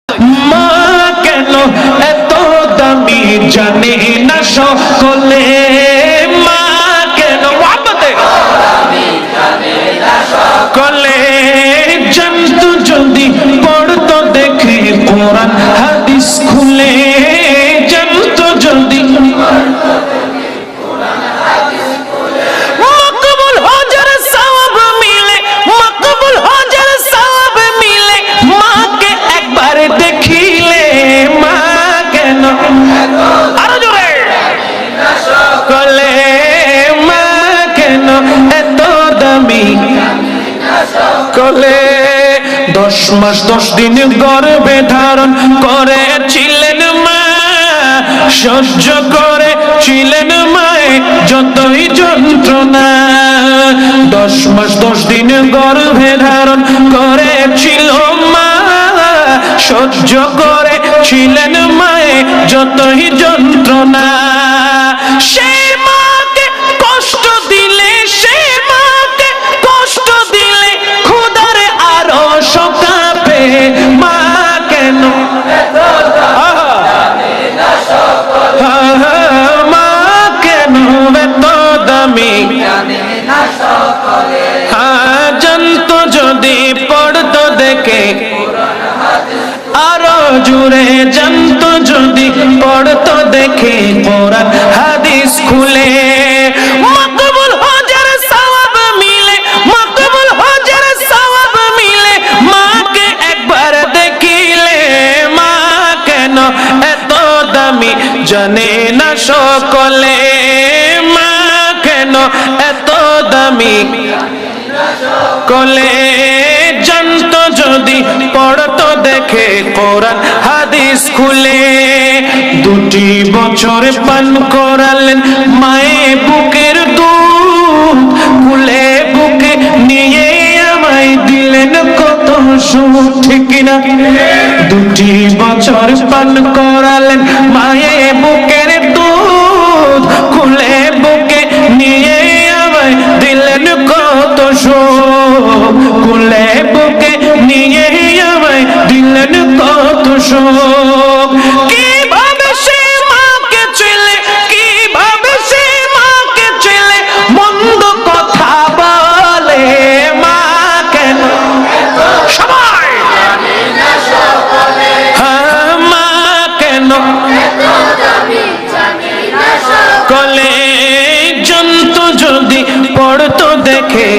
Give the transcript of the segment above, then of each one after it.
মা কেন এত দামি জানে না সকলে, মা কেন সকলে জানতো যদি পড়তো দেখে কোরআন হাদিস খুলে, জানতো যদি মকবুল হজের সওয়াব মিলে, মকবুল হজের সওয়াব মিলে মাকে একবার দেখিলে, মা কেন আরো জোরে সকলে, মা কেন এত দামি সকলে। 10 মাস 10 দিন গর্ভে ধারণ করেছিলেন মা, সহ্য করেছিলেন মায়ে যতই যন্ত্রণা। 10 মাস 10 দিন গর্ভে ধারণ করেছিল মা, সহ্য করেছিলেন মায়ে যতই যন্ত্রণা। সে মাকে কষ্ট দিলে, সে মাকে কষ্ট দিলে খোদার আরো শোকাবে, মা কেন মা কেন এত দামি জানতো যদি পড়তো দেখে আরো জুড়ে, জানতো যদি পড়তো দেখে কোরআন হাদিস খুলে। মকবুল হজের সওয়াব মিলে, মকবুল হজের সওয়াব মিলে মাকে একবার দেখিলে, মা কেন এত দামি জানে না সকলে, মা কেন এত দামি সকলে জানতো যদি পড়তো দেখে কোরআন হাদিস খুলে। 2 বছর পান করালেন মায়ে বুকের দুধ, খুলে বুকে নিয়ে আমায় দিলেন কত সুখ, ঠিক না? 2 বছর পান করালেন মায়ে বুকের দুধ, খুলে বুকে নিয়ে আমায় দিলেন কত সুখ, খুলে বুকে নিয়ে আমায় দিলেন কত সুখ। কিভাবে সে মাকে ছেলে, কিভাবে সে মাকে ছেলে মন্দ কথা বলে, মা কেন সবাই হ্যাঁ মা কেন কলে জানতো যদি পড়তো দেখে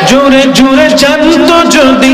জোরে জোরে, জানতো যদি